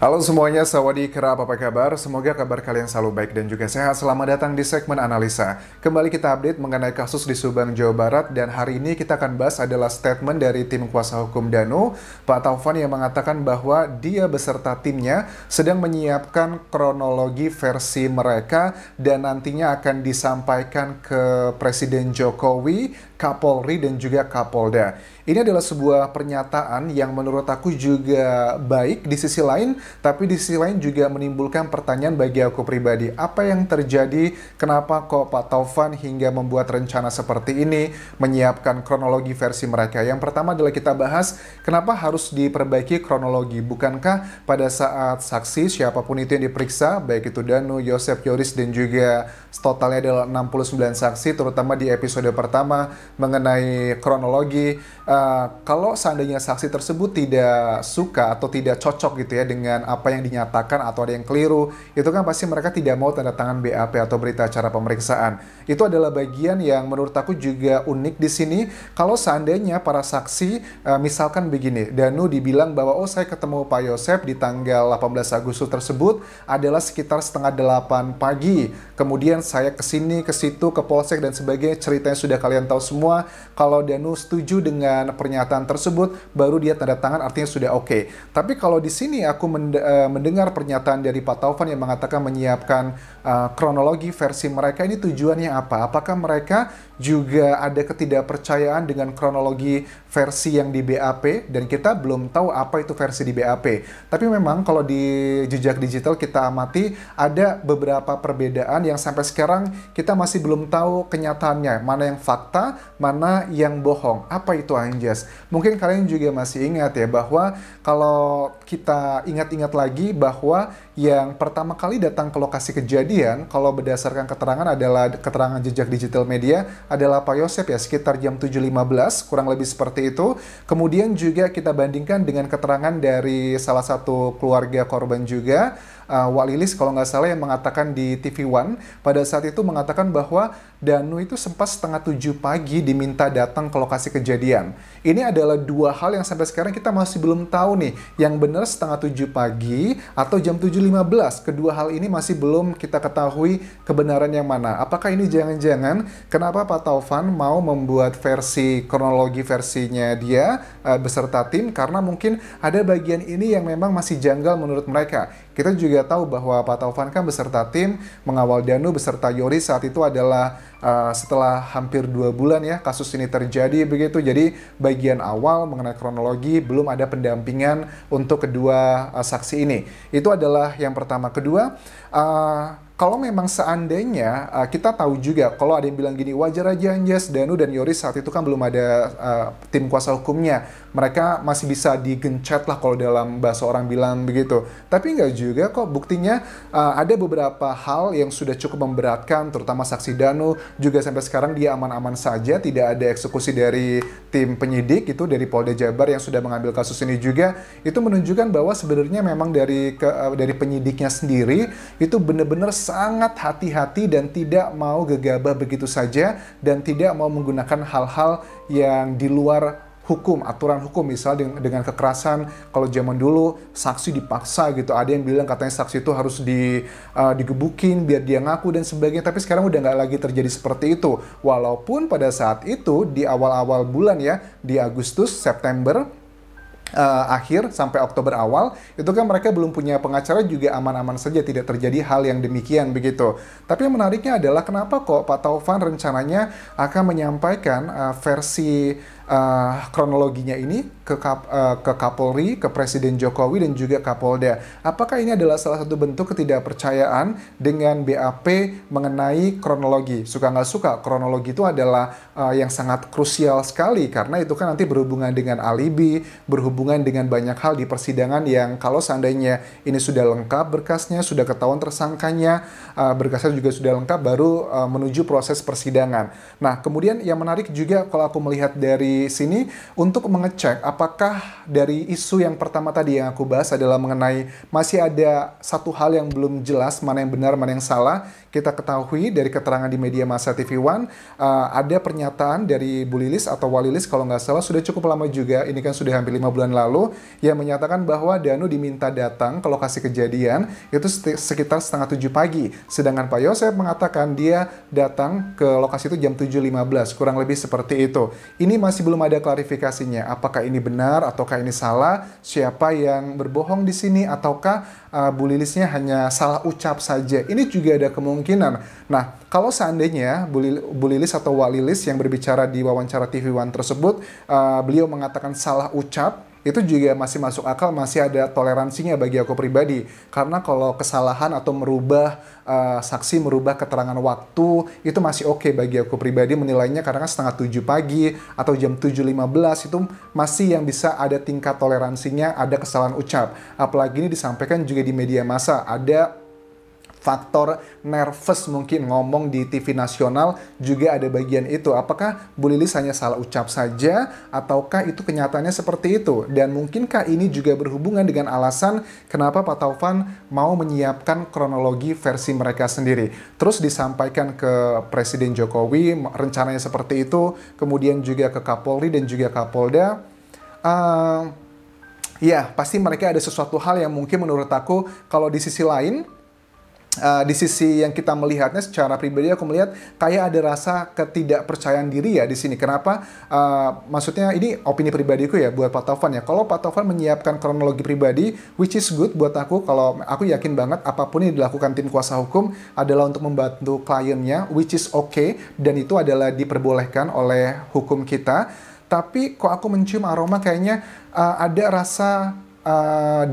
Halo semuanya, sawadee kerap, apa kabar? Semoga kabar kalian selalu baik dan juga sehat. Selamat datang di segmen analisa. Kembali kita update mengenai kasus di Subang, Jawa Barat. Dan hari ini kita akan bahas adalah statement dari tim kuasa hukum Danu, Pak Taufan, yang mengatakan bahwa dia beserta timnya sedang menyiapkan kronologi versi mereka dan nantinya akan disampaikan ke Presiden Jokowi, Kapolri, dan juga Kapolda. Ini adalah sebuah pernyataan yang menurut aku juga baik di sisi lain, tapi di sisi lain juga menimbulkan pertanyaan bagi aku pribadi. Apa yang terjadi? Kenapa kok Pak Taufan hingga membuat rencana seperti ini, menyiapkan kronologi versi mereka? Yang pertama adalah kita bahas kenapa harus diperbaiki kronologi. Bukankah pada saat saksi, siapapun itu yang diperiksa, baik itu Danu, Yosep, Yoris, dan juga totalnya adalah 69 saksi, terutama di episode pertama mengenai kronologi, kalau seandainya saksi tersebut tidak suka atau tidak cocok gitu ya dengan apa yang dinyatakan atau ada yang keliru, itu kan pasti mereka tidak mau tanda tangan BAP atau berita acara pemeriksaan. Itu adalah bagian yang menurut aku juga unik di sini. Kalau seandainya para saksi, misalkan begini, Danu dibilang bahwa oh saya ketemu Pak Yosep di tanggal 18 Agustus tersebut adalah sekitar setengah 8 pagi. Kemudian saya kesini, ke situ, ke Polsek dan sebagainya, ceritanya sudah kalian tahu semua. Kalau Danu setuju dengan pernyataan tersebut, baru dia tanda tangan, artinya sudah oke. Tapi kalau di sini aku mendengar pernyataan dari Pak Taufan yang mengatakan menyiapkan kronologi versi mereka, ini tujuannya apa? Apakah mereka juga ada ketidakpercayaan dengan kronologi versi yang di BAP, dan kita belum tahu apa itu versi di BAP. Tapi memang kalau di jejak digital kita amati ada beberapa perbedaan yang sampai sekarang kita masih belum tahu kenyataannya, mana yang fakta, mana yang bohong. Apa itu Anjas? Mungkin kalian juga masih ingat ya bahwa kalau kita ingat-ingat lagi bahwa yang pertama kali datang ke lokasi kejadian, kalau berdasarkan keterangan adalah keterangan jejak digital media, adalah Pak Yosep ya, sekitar jam 7.15, kurang lebih seperti itu. Kemudian juga kita bandingkan dengan keterangan dari salah satu keluarga korban juga, Wak Lilis kalau nggak salah, yang mengatakan di TV One, pada saat itu mengatakan bahwa Danu itu sempat setengah 7 pagi diminta datang ke lokasi kejadian. Ini adalah dua hal yang sampai sekarang kita masih belum tahu nih, yang benar setengah 7 pagi atau jam 7.15. Kedua hal ini masih belum kita ketahui kebenaran yang mana. Apakah ini jangan-jangan kenapa Pak Taufan mau membuat versi kronologi versinya dia beserta tim, karena mungkin ada bagian ini yang memang masih janggal menurut mereka. Kita juga tahu bahwa Pak Taufan kan beserta tim mengawal Danu beserta Yoris saat itu adalah setelah hampir 2 bulan ya kasus ini terjadi begitu. Jadi bagian awal mengenai kronologi belum ada pendampingan untuk kedua saksi ini. Itu adalah yang pertama. Kedua, kalau memang seandainya kita tahu juga, kalau ada yang bilang gini, wajar aja Anjas, Danu dan Yoris saat itu kan belum ada tim kuasa hukumnya. Mereka masih bisa digencet lah kalau dalam bahasa orang bilang begitu. Tapi nggak juga kok, buktinya ada beberapa hal yang sudah cukup memberatkan, terutama saksi Danu, juga sampai sekarang dia aman-aman saja, tidak ada eksekusi dari tim penyidik itu, dari Polda Jabar yang sudah mengambil kasus ini juga. Itu menunjukkan bahwa sebenarnya memang dari penyidiknya sendiri itu benar-benar sangat hati-hati dan tidak mau gegabah begitu saja dan tidak mau menggunakan hal-hal yang di luar hukum, aturan hukum, misalnya dengan kekerasan. Kalau zaman dulu saksi dipaksa gitu, ada yang bilang katanya saksi itu harus digebukin biar dia ngaku dan sebagainya, tapi sekarang udah nggak lagi terjadi seperti itu. Walaupun pada saat itu di awal-awal bulan ya, di Agustus, September akhir sampai Oktober awal, itu kan mereka belum punya pengacara, juga aman-aman saja, tidak terjadi hal yang demikian begitu. Tapi yang menariknya adalah kenapa kok Pak Taufan rencananya akan menyampaikan versi kronologinya ini ke Kapolri, ke Presiden Jokowi dan juga Kapolda. Apakah ini adalah salah satu bentuk ketidakpercayaan dengan BAP mengenai kronologi? Suka nggak suka, kronologi itu adalah yang sangat krusial sekali, karena itu kan nanti berhubungan dengan alibi, berhubungan dengan banyak hal di persidangan yang kalau seandainya ini sudah lengkap berkasnya, sudah ketahuan tersangkanya, berkasnya juga sudah lengkap, baru menuju proses persidangan. Nah, kemudian yang menarik juga kalau aku melihat dari sini, untuk mengecek apakah dari isu yang pertama tadi yang aku bahas adalah mengenai masih ada satu hal yang belum jelas, mana yang benar, mana yang salah. kita ketahui dari keterangan di media massa TV One, ada pernyataan dari Bu Lilis atau Walilis kalau nggak salah, sudah cukup lama juga, ini kan sudah hampir 5 bulan lalu, yang menyatakan bahwa Danu diminta datang ke lokasi kejadian itu sekitar setengah 7 pagi. Sedangkan Pak Yosep mengatakan dia datang ke lokasi itu jam 7.15, kurang lebih seperti itu. Ini masih belum ada klarifikasinya, apakah ini benar ataukah ini salah, siapa yang berbohong di sini, ataukah Bu Lilisnya hanya salah ucap saja. Ini juga ada kemungkinan. Nah, kalau seandainya Bu Lilis atau Wak Lilis yang berbicara di wawancara TV One tersebut, beliau mengatakan salah ucap, itu juga masih masuk akal, masih ada toleransinya bagi aku pribadi. Karena kalau kesalahan atau merubah saksi, merubah keterangan waktu, itu masih oke bagi aku pribadi menilainya, karena kan setengah 7 pagi atau jam 7.15 itu masih yang bisa ada tingkat toleransinya, ada kesalahan ucap. Apalagi ini disampaikan juga di media massa, ada faktor nervous mungkin ngomong di TV nasional juga ada bagian itu. Apakah Bu Lilis hanya salah ucap saja ataukah itu kenyataannya seperti itu? Dan mungkinkah ini juga berhubungan dengan alasan kenapa Pak Taufan mau menyiapkan kronologi versi mereka sendiri? Terus disampaikan ke Presiden Jokowi rencananya seperti itu, kemudian juga ke Kapolri dan juga Kapolda. Ya, pasti mereka ada sesuatu hal yang mungkin menurut aku kalau di sisi lain, di sisi yang kita melihatnya secara pribadi, aku melihat kayak ada rasa ketidakpercayaan diri ya di sini. Kenapa? Maksudnya ini opini pribadiku ya buat Pak Taufan ya. Kalau Pak Taufan menyiapkan kronologi pribadi, which is good buat aku. Kalau aku yakin banget apapun yang dilakukan tim kuasa hukum adalah untuk membantu kliennya, which is okay, dan itu adalah diperbolehkan oleh hukum kita. Tapi kok aku mencium aroma kayaknya ada rasa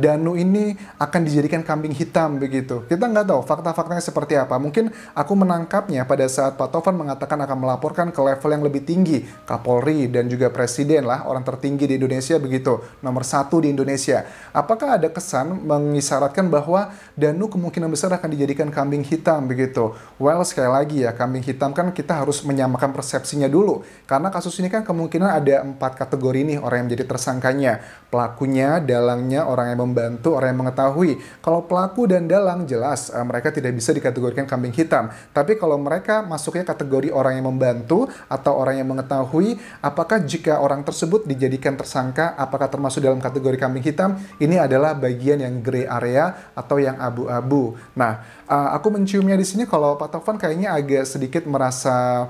Danu ini akan dijadikan kambing hitam begitu. Kita nggak tahu fakta-faktanya seperti apa. Mungkin aku menangkapnya pada saat Pak Taufan mengatakan akan melaporkan ke level yang lebih tinggi, Kapolri dan juga Presiden lah, orang tertinggi di Indonesia begitu, nomor 1 di Indonesia. Apakah ada kesan mengisyaratkan bahwa Danu kemungkinan besar akan dijadikan kambing hitam begitu? Well, sekali lagi ya, kambing hitam kan kita harus menyamakan persepsinya dulu. Karena kasus ini kan kemungkinan ada 4 kategori nih orang yang menjadi tersangkanya. Pelakunya, dalangnya, orang yang membantu, orang yang mengetahui. Kalau pelaku dan dalang jelas mereka tidak bisa dikategorikan kambing hitam. Tapi kalau mereka masuknya kategori orang yang membantu atau orang yang mengetahui, apakah jika orang tersebut dijadikan tersangka, apakah termasuk dalam kategori kambing hitam? Ini adalah bagian yang gray area atau yang abu-abu. Nah, aku menciumnya di sini kalau Pak Taufan kayaknya agak sedikit merasa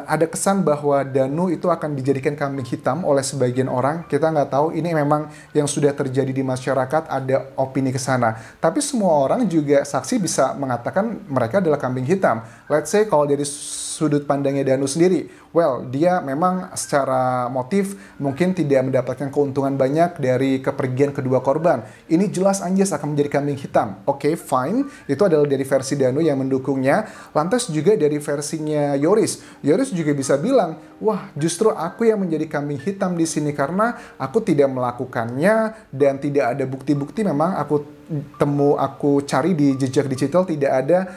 ada kesan bahwa Danu itu akan dijadikan kambing hitam oleh sebagian orang. Kita nggak tahu, ini memang yang sudah terjadi di masyarakat, ada opini ke sana. Tapi semua orang juga saksi bisa mengatakan mereka adalah kambing hitam. Let's say kalau dari sudut pandangnya Danu sendiri, well, dia memang secara motif mungkin tidak mendapatkan keuntungan banyak dari kepergian kedua korban. Ini jelas Anjas akan menjadi kambing hitam. Oke, fine. Itu adalah dari versi Danu yang mendukungnya. Lantas juga dari versinya Yoris. Yoris juga bisa bilang, wah, justru aku yang menjadi kambing hitam di sini karena aku tidak melakukannya dan tidak ada bukti-bukti. Memang aku cari di jejak digital tidak ada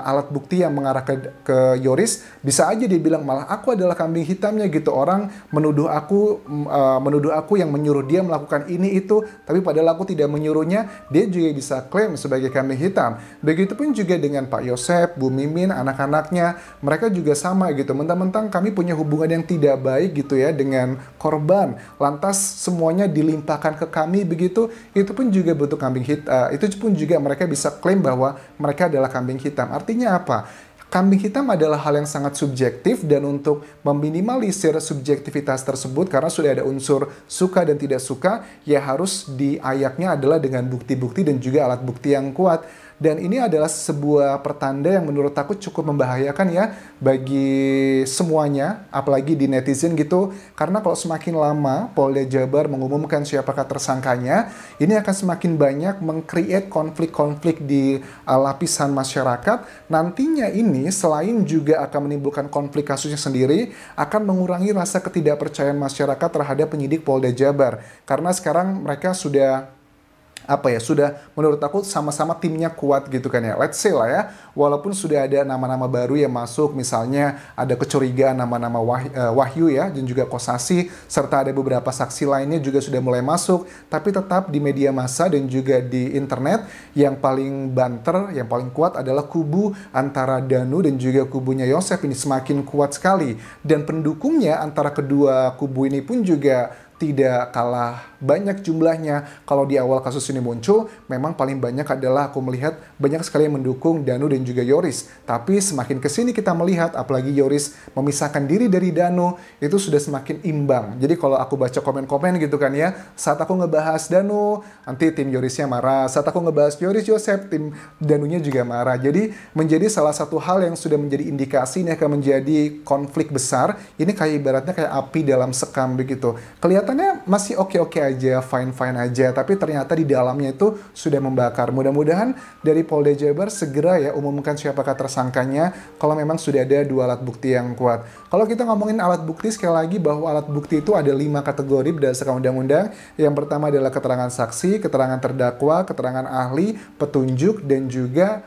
alat bukti yang mengarah ke Yoris. Bisa aja dia bilang malah aku adalah kambing hitamnya gitu. Orang menuduh aku yang menyuruh dia melakukan ini itu, tapi padahal aku tidak menyuruhnya. Dia juga bisa klaim sebagai kambing hitam. Begitupun juga dengan Pak Yosep, Bu Mimin, anak-anaknya, mereka juga sama gitu. Mentang-mentang kami punya hubungan yang tidak baik gitu ya dengan korban, lantas semuanya dilimpahkan ke kami begitu, itu pun juga bentuk kambing hitam. Itu pun juga mereka bisa klaim bahwa mereka adalah kambing hitam. Artinya apa? Kambing hitam adalah hal yang sangat subjektif, dan untuk meminimalisir subjektivitas tersebut karena sudah ada unsur suka dan tidak suka, ya harus diayaknya adalah dengan bukti-bukti dan juga alat bukti yang kuat. Dan ini adalah sebuah pertanda yang menurut aku cukup membahayakan ya bagi semuanya, apalagi di netizen gitu. Karena kalau semakin lama Polda Jabar mengumumkan siapakah tersangkanya, ini akan semakin banyak meng-create konflik-konflik di lapisan masyarakat. Nantinya ini selain juga akan menimbulkan konflik kasusnya sendiri, akan mengurangi rasa ketidakpercayaan masyarakat terhadap penyidik Polda Jabar. Karena sekarang mereka sudah apa ya, sudah menurut aku sama-sama timnya kuat gitu kan ya. Let's say lah ya, walaupun sudah ada nama-nama baru yang masuk, misalnya ada kecurigaan nama-nama Wahyu ya, dan juga Kosasi, serta ada beberapa saksi lainnya juga sudah mulai masuk, tapi tetap di media massa dan juga di internet, yang paling banter, yang paling kuat adalah kubu antara Danu dan juga kubunya Yosef ini semakin kuat sekali. Dan pendukungnya antara kedua kubu ini pun juga tidak kalah banyak jumlahnya. Kalau di awal kasus ini muncul, memang paling banyak adalah aku melihat banyak sekali yang mendukung Danu dan juga Yoris. Tapi semakin kesini kita melihat, apalagi Yoris memisahkan diri dari Danu, itu sudah semakin imbang. Jadi kalau aku baca komen-komen gitu kan ya, saat aku ngebahas Danu, nanti tim Yorisnya marah. Saat aku ngebahas Yoris Yosef, tim Danunya juga marah. Jadi menjadi salah satu hal yang sudah menjadi indikasi ini akan menjadi konflik besar. Ini kayak ibaratnya kayak api dalam sekam begitu. Kelihatannya masih oke-oke aja, fine-fine aja, tapi ternyata di dalamnya itu sudah membakar. Mudah-mudahan dari Polda Jabar segera ya umumkan siapakah tersangkanya kalau memang sudah ada 2 alat bukti yang kuat. Kalau kita ngomongin alat bukti, sekali lagi bahwa alat bukti itu ada 5 kategori berdasarkan undang-undang. Yang pertama adalah keterangan saksi, keterangan terdakwa, keterangan ahli, petunjuk, dan juga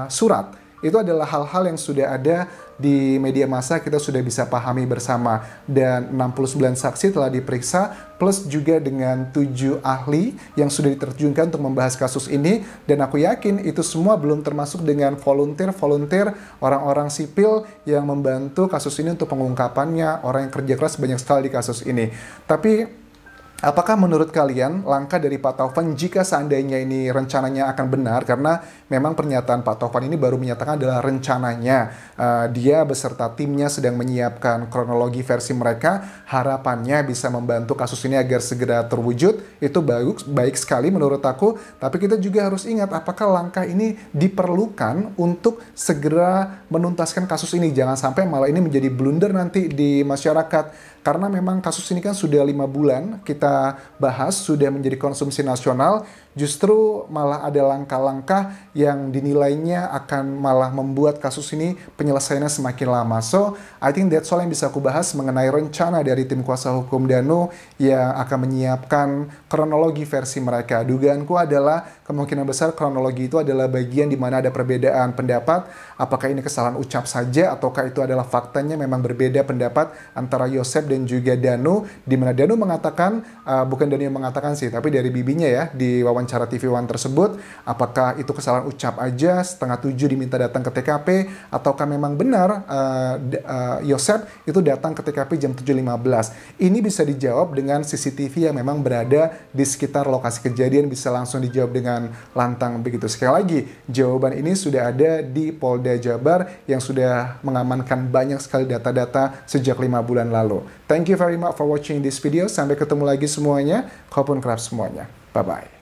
surat. Itu adalah hal-hal yang sudah ada di media massa, kita sudah bisa pahami bersama. Dan 69 saksi telah diperiksa, plus juga dengan 7 ahli yang sudah diterjunkan untuk membahas kasus ini. Dan aku yakin itu semua belum termasuk dengan volunteer orang-orang sipil yang membantu kasus ini untuk pengungkapannya, orang yang kerja keras banyak sekali di kasus ini. Tapi apakah menurut kalian langkah dari Pak Taufan jika seandainya ini rencananya akan benar? Karena memang pernyataan Pak Taufan ini baru menyatakan adalah rencananya. Dia beserta timnya sedang menyiapkan kronologi versi mereka. Harapannya bisa membantu kasus ini agar segera terwujud. Itu baik sekali menurut aku. Tapi kita juga harus ingat apakah langkah ini diperlukan untuk segera menuntaskan kasus ini. Jangan sampai malah ini menjadi blunder nanti di masyarakat. Karena memang kasus ini kan sudah 5 bulan kita bahas, sudah menjadi konsumsi nasional, justru malah ada langkah-langkah yang dinilainya akan malah membuat kasus ini penyelesaiannya semakin lama. So, I think that's all yang bisa aku bahas mengenai rencana dari tim kuasa hukum Danu yang akan menyiapkan kronologi versi mereka. Dugaanku adalah kemungkinan besar kronologi itu adalah bagian di mana ada perbedaan pendapat, apakah ini kesalahan ucap saja ataukah itu adalah faktanya memang berbeda pendapat antara Yosef dan juga Danu, di mana Danu mengatakan, bukan Danu yang mengatakan sih, tapi dari bibinya ya, di wawancara TV One tersebut, apakah itu kesalahan ucap aja, 6:30 diminta datang ke TKP, ataukah memang benar Yosef itu datang ke TKP jam 7.15. Ini bisa dijawab dengan CCTV yang memang berada di sekitar lokasi kejadian, bisa langsung dijawab dengan lantang begitu. Sekali lagi, jawaban ini sudah ada di Polda Jabar yang sudah mengamankan banyak sekali data-data sejak 5 bulan lalu. Thank you very much for watching this video. Sampai ketemu lagi semuanya. Kopun kerap semuanya. Bye-bye.